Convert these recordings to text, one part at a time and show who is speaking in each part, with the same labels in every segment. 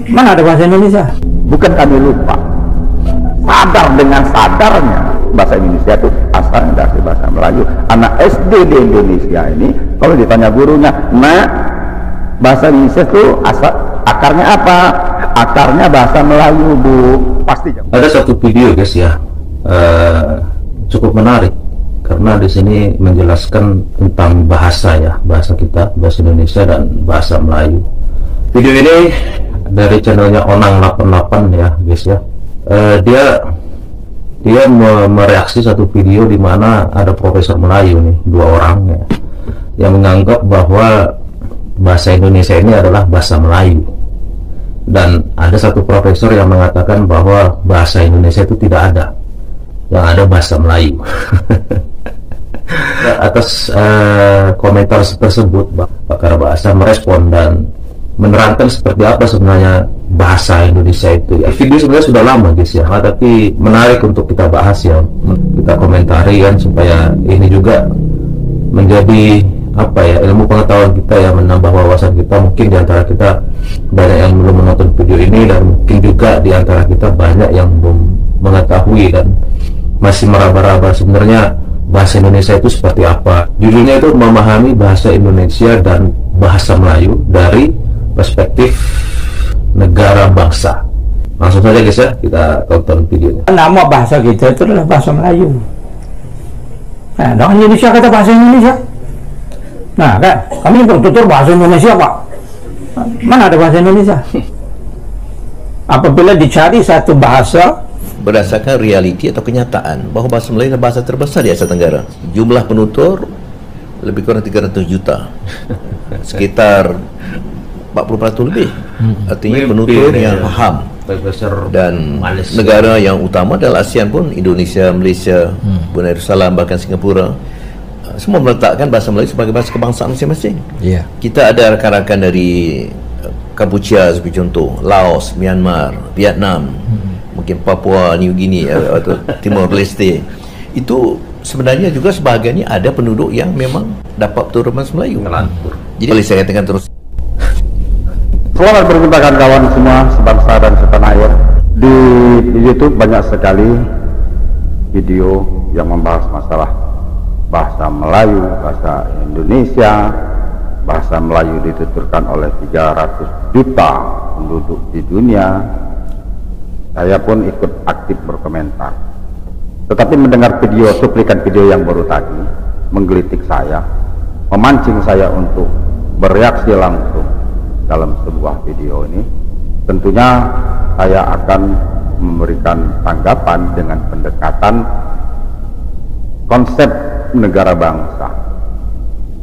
Speaker 1: Mana ada bahasa Indonesia?
Speaker 2: Bukan kami lupa, sadar dengan sadarnya bahasa Indonesia itu asalnya dari bahasa Melayu. Anak SD di Indonesia ini kalau ditanya gurunya, nah bahasa Indonesia itu akarnya apa? Akarnya bahasa Melayu, Bu. Pasti.
Speaker 3: Ada satu video guys ya, cukup menarik karena di sini menjelaskan tentang bahasa ya, bahasa kita, bahasa Indonesia dan bahasa Melayu. Video ini dari channelnya Onang 88 ya guys ya. Dia mereaksi satu video di mana ada profesor Melayu nih, dua orang ya, yang menganggap bahwa bahasa Indonesia ini adalah bahasa Melayu, dan ada satu profesor yang mengatakan bahwa bahasa Indonesia itu tidak ada, yang ada bahasa Melayu. Atas komentar tersebut, pakar bahasa merespon dan menerangkan seperti apa sebenarnya bahasa Indonesia itu. Ya, video sebenarnya sudah lama guys ya, tapi menarik untuk kita bahas ya, kita komentari kan, supaya ini juga menjadi apa ya, ilmu pengetahuan kita ya, menambah wawasan kita. Mungkin diantara kita banyak yang belum menonton video ini, dan mungkin juga diantara kita banyak yang belum mengetahui dan masih meraba-raba sebenarnya bahasa Indonesia itu seperti apa. Judulnya itu memahami bahasa Indonesia dan bahasa Melayu dari perspektif negara bangsa. Langsung saja guys ya, kita tonton videonya.
Speaker 1: Nama bahasa kita itu adalah bahasa Melayu. Nah, dengan Indonesia kata bahasa Indonesia. Nah kan, kami bertutur bahasa Indonesia Pak. Mana ada bahasa Indonesia? Apabila dicari satu bahasa
Speaker 4: berdasarkan realiti atau kenyataan bahwa bahasa Melayu adalah bahasa terbesar di Asia Tenggara. Jumlah penutur lebih kurang 300 juta. Sekitar 40% lebih. Artinya penutur yang paham. Dan negara yang utama adalah ASEAN pun, Indonesia, Malaysia, Brunei Darussalam, bahkan Singapura, semua meletakkan bahasa Melayu sebagai bahasa kebangsaan masing-masing. Kita ada rakan-rakan dari Kampuchia sebagai contoh, Laos, Myanmar, Vietnam, mungkin Papua New Guinea atau Timor Leste. Itu sebenarnya juga sebahagiannya ada penduduk yang memang dapat tutur bahasa Melayu. Jadi boleh saya katakan terus.
Speaker 2: Selamat berjumpa kawan semua sebangsa dan setanah air. Di YouTube banyak sekali video yang membahas masalah bahasa Melayu, bahasa Indonesia. Bahasa Melayu dituturkan oleh 300 juta penduduk di dunia. Saya pun ikut aktif berkomentar. Tetapi mendengar video, cuplikan video yang baru tadi menggelitik saya, memancing saya untuk bereaksi langsung dalam sebuah video ini. Tentunya saya akan memberikan tanggapan dengan pendekatan konsep negara bangsa.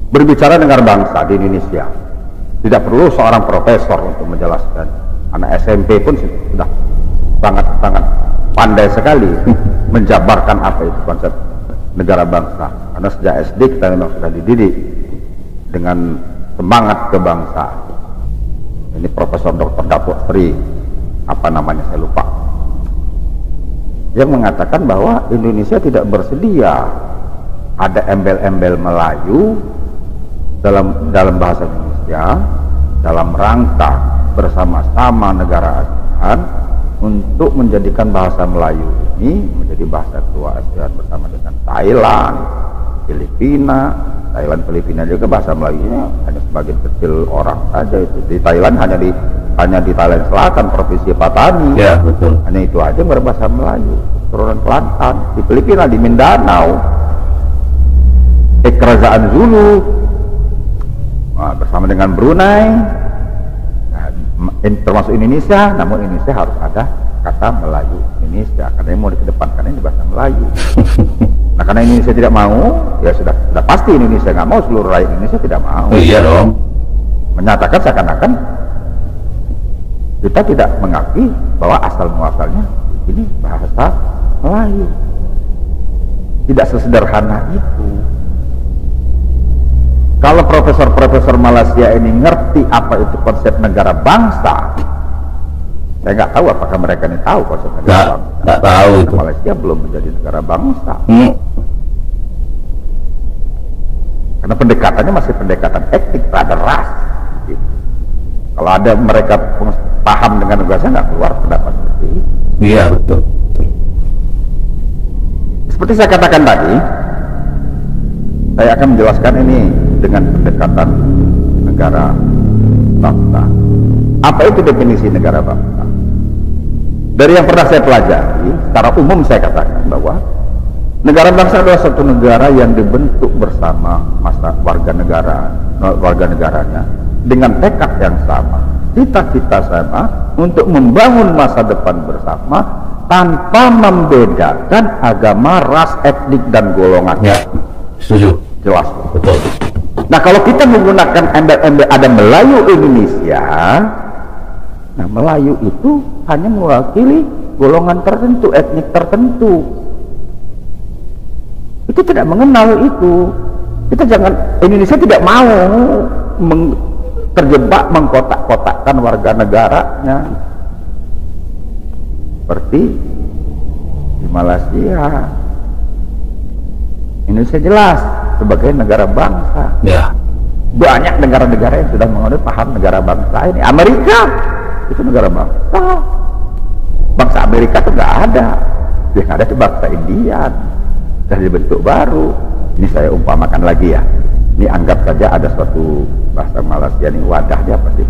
Speaker 2: Berbicara negara bangsa di Indonesia tidak perlu seorang profesor untuk menjelaskan. Anak SMP pun sudah sangat-sangat pandai sekali menjabarkan apa itu konsep negara bangsa, karena sejak SD kita memang sudah dididik dengan semangat kebangsaan. Ini Profesor Dr. Datuk Sri, apa namanya saya lupa, yang mengatakan bahwa Indonesia tidak bersedia ada embel-embel Melayu dalam bahasa Indonesia dalam rangka bersama-sama negara ASEAN untuk menjadikan bahasa Melayu ini menjadi bahasa ketua ASEAN bersama dengan Thailand, Filipina. Filipina juga bahasa Melayunya hanya sebagian kecil orang saja itu. Di Thailand hanya di Thailand Selatan, provinsi Patani. Ya, betul. Hanya itu aja yang berbahasa Melayu. Turunan Kelantan. Di Filipina, di Mindanao, Kerajaan Zulu, bersama dengan Brunei, termasuk Indonesia. Namun Indonesia harus ada kata Melayu Indonesia karena yang mau dikedepankan ini bahasa Melayu. Nah, karena Indonesia tidak mau, ya sudah pasti Indonesia nggak mau, seluruh rakyat Indonesia tidak mau.
Speaker 3: Oh, iya dong.
Speaker 2: Menyatakan seakan-akan kita tidak mengakui bahwa asal muasalnya ini bahasa Melayu. Tidak sesederhana itu. Kalau profesor-profesor Malaysia ini ngerti apa itu konsep negara bangsa, saya nggak tahu apakah mereka ini tahu konsep negara bangsa.
Speaker 3: Nggak tahu itu.
Speaker 2: Malaysia belum menjadi negara bangsa. Karena pendekatannya masih pendekatan etik terhadap ras. Gitu. Kalau ada mereka paham dengan negara saya nggak keluar pendapat seperti itu.
Speaker 3: Iya, betul.
Speaker 2: Seperti saya katakan tadi, saya akan menjelaskan ini dengan pendekatan negara bangsa. Apa itu definisi negara bangsa? Dari yang pernah saya pelajari, secara umum saya katakan bahwa negara bangsa adalah satu negara yang dibentuk bersama warga negaranya dengan tekad yang sama, cita-cita sama untuk membangun masa depan bersama tanpa membedakan agama, ras, etnik dan golongan.
Speaker 3: Ya, setuju.
Speaker 2: Jelas.
Speaker 3: Betul.
Speaker 2: Nah, kalau kita menggunakan embel-embel ada Melayu Indonesia, nah Melayu itu hanya mewakili golongan tertentu, etnik tertentu. Itu tidak mengenal itu. Kita jangan, Indonesia tidak mau terjebak mengkotak-kotakkan warga negaranya. Seperti di Malaysia. Indonesia jelas sebagai negara bangsa.
Speaker 3: Ya.
Speaker 2: Banyak negara-negara yang sudah mengenal paham negara bangsa ini. Amerika itu negara bangsa. Bangsa Amerika itu nggak ada. Yang ada itu bangsa Indian. Dan dibentuk baru. Ini saya umpamakan lagi ya. Ini anggap saja ada suatu bahasa Malaysia ini, wadahnya apa sih?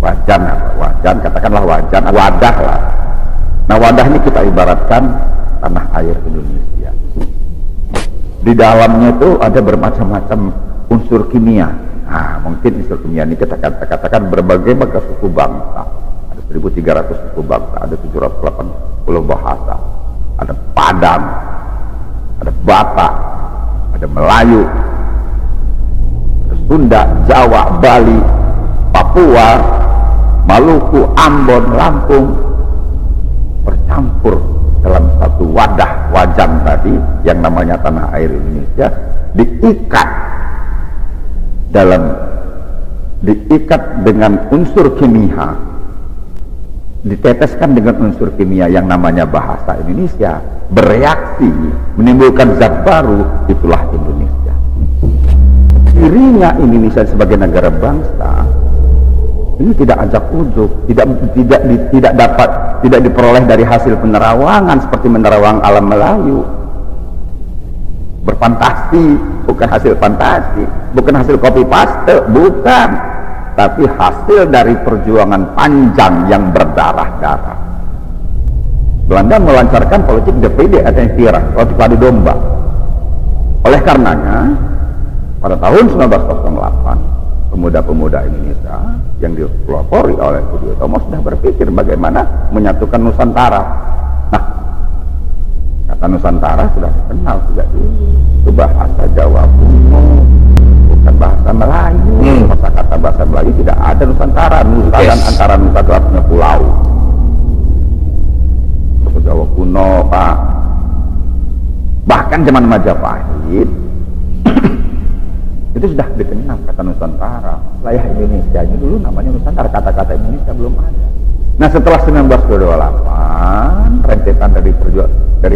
Speaker 2: Wajan apa? Wajan, katakanlah wajan, wadah lah. Nah, wadah ini kita ibaratkan tanah air Indonesia. Di dalamnya itu ada bermacam-macam unsur kimia. Nah, mungkin unsur kimia ini kita katakan berbagai macam suku bangsa. Ada 1.300 suku bangsa, ada 780 bahasa. Ada Padang, ada Batak, ada Melayu, ada Sunda, Jawa, Bali, Papua, Maluku, Ambon, Lampung, bercampur dalam satu wadah wajan tadi yang namanya tanah air Indonesia, diikat dengan unsur kimia, diteteskan dengan unsur kimia yang namanya bahasa Indonesia, bereaksi menimbulkan zat baru, itulah Indonesia. Dirinya Indonesia sebagai negara bangsa ini tidak ajak ujuk, tidak diperoleh dari hasil penerawangan seperti menerawang alam Melayu. Berfantasi, bukan hasil fantasi, bukan hasil copy paste, bukan, tapi hasil dari perjuangan panjang yang berdarah-darah. Belanda melancarkan politik DPD atau Tira, politik adu domba. Oleh karenanya, pada tahun 1908, pemuda-pemuda Indonesia yang dipelopori oleh Budi Utomo sudah berpikir bagaimana menyatukan Nusantara. Nah, kata Nusantara sudah dikenal sejak dulu. Itu bahasa Jawa kuno, bukan bahasa Melayu. Kata bahasa Melayu tidak ada Nusantara. Nusa dan antara Nusa itu artinya pulau. Bahasa Jawa kuno, Pak. Bahkan zaman Majapahit itu sudah dikenal kata Nusantara. Wilayah Indonesia ini dulu namanya Nusantara, kata-kata Indonesia belum ada. Nah, setelah 1928, rentetan dari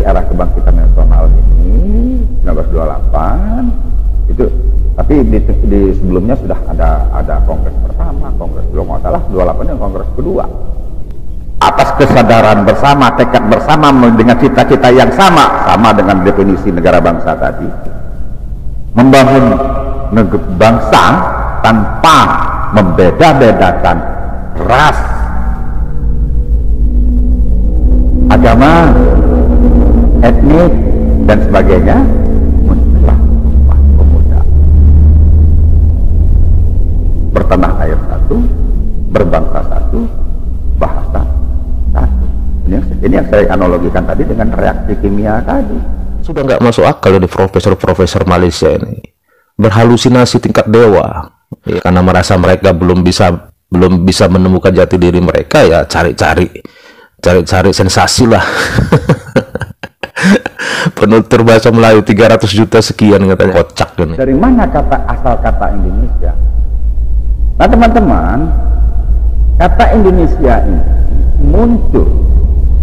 Speaker 2: era kebangkitan nasional ini, 1928 itu, tapi di sebelumnya sudah ada kongres pertama, kongres belum masalah 28 yang kongres kedua. Atas kesadaran bersama, tekad bersama dengan cita-cita yang sama dengan definisi negara bangsa tadi, membangun bangsa tanpa membeda-bedakan ras, agama, etnik dan sebagainya, muncullah Sumpah Pemuda. Bertanah air satu, berbangsa satu, bahasa satu. Ini yang saya analogikan tadi dengan reaksi kimia tadi.
Speaker 3: Sudah nggak masuk akal dari profesor-profesor Malaysia ini berhalusinasi tingkat dewa ya, karena merasa mereka belum bisa menemukan jati diri mereka, ya cari-cari sensasi lah. Penutur bahasa Melayu 300 juta sekian katanya, kocak ini.
Speaker 2: Dari mana asal kata Indonesia? Nah, teman-teman, kata Indonesia ini muncul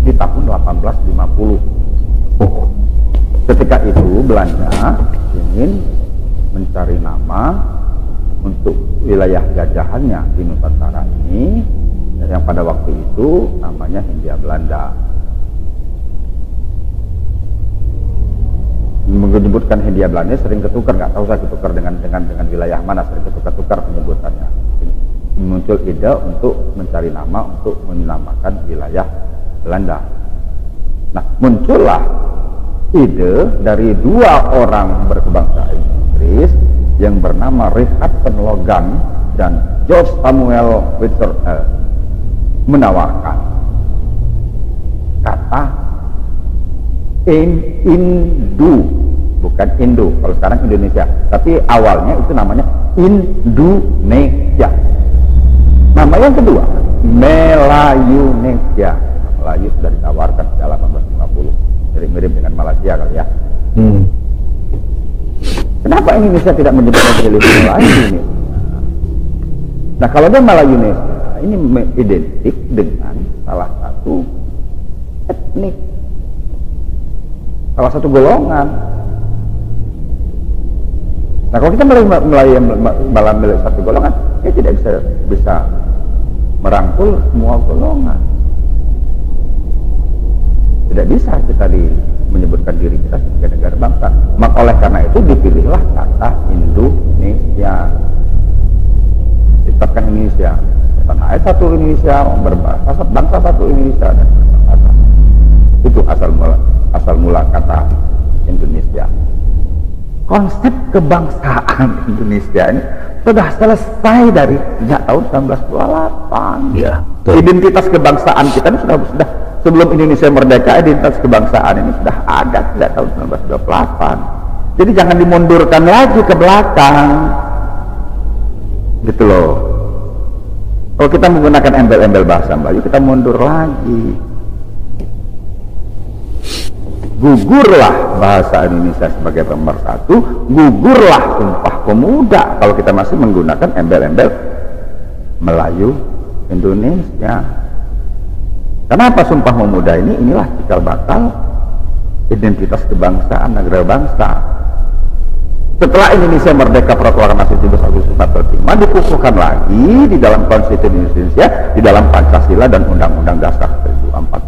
Speaker 2: di tahun 1850. Ketika itu Belanda ingin mencari nama untuk wilayah jajahannya di Nusantara ini, yang pada waktu itu namanya Hindia Belanda. Menyebutkan Hindia Belanda sering ketukar, nggak tahu saya ketukar dengan wilayah mana, sering ketukar penyebutannya. Muncul ide untuk mencari nama untuk menamakan wilayah Belanda. Nah, muncullah ide dari dua orang berkebangsaan Inggris yang bernama Richard Penlogan dan George Samuel Windsor menawarkan kata Hindu, bukan Indo kalau sekarang Indonesia, tapi awalnya itu namanya Indonesia. Nama yang kedua Melayunesia. Melayu sudah ditawarkan sejak 1850, mirip-mirip dengan Malaysia kali ya. Kenapa Indonesia tidak menyebutnya sebagai Melayu? Nah, kalau dia Melayunesia, ini identik dengan salah satu etnik, salah satu golongan. Nah, kalau kita Melayu satu golongan, ya tidak bisa merangkul semua golongan. Tidak bisa kita menyebutkan diri kita sebagai negara bangsa. Maka oleh karena itu dipilihlah kata Indonesia. Ditetapkan Indonesia. Tanah air satu Indonesia, berbahasa bangsa satu Indonesia, dan berbahasa. Itu asal mula kata Indonesia. Konsep kebangsaan Indonesia ini sudah selesai dari sejak tahun 1928.
Speaker 3: Ya,
Speaker 2: identitas kebangsaan kita ini sudah sebelum Indonesia merdeka, identitas kebangsaan ini sudah ada sejak tahun 1928. Jadi jangan dimundurkan lagi ke belakang, gitu loh. Kalau kita menggunakan embel-embel bahasa Melayu, kita mundur lagi. Gugurlah bahasa Indonesia sebagai pemersatu, gugurlah Sumpah Pemuda kalau kita masih menggunakan embel-embel Melayu Indonesia. Kenapa Sumpah Pemuda ini? Inilah cikal bakal identitas kebangsaan negara bangsa. Setelah Indonesia merdeka proklamasi 17 Agustus 45 dikukuhkan lagi di dalam Konstitusi Indonesia, di dalam Pancasila dan Undang-Undang Dasar 1945.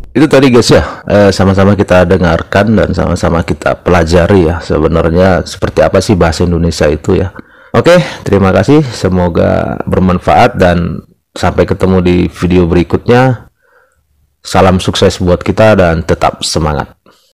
Speaker 3: Itu tadi guys ya, sama-sama kita dengarkan dan sama-sama kita pelajari ya sebenarnya seperti apa sih bahasa Indonesia itu ya. Oke, terima kasih, semoga bermanfaat dan sampai ketemu di video berikutnya. Salam sukses buat kita dan tetap semangat.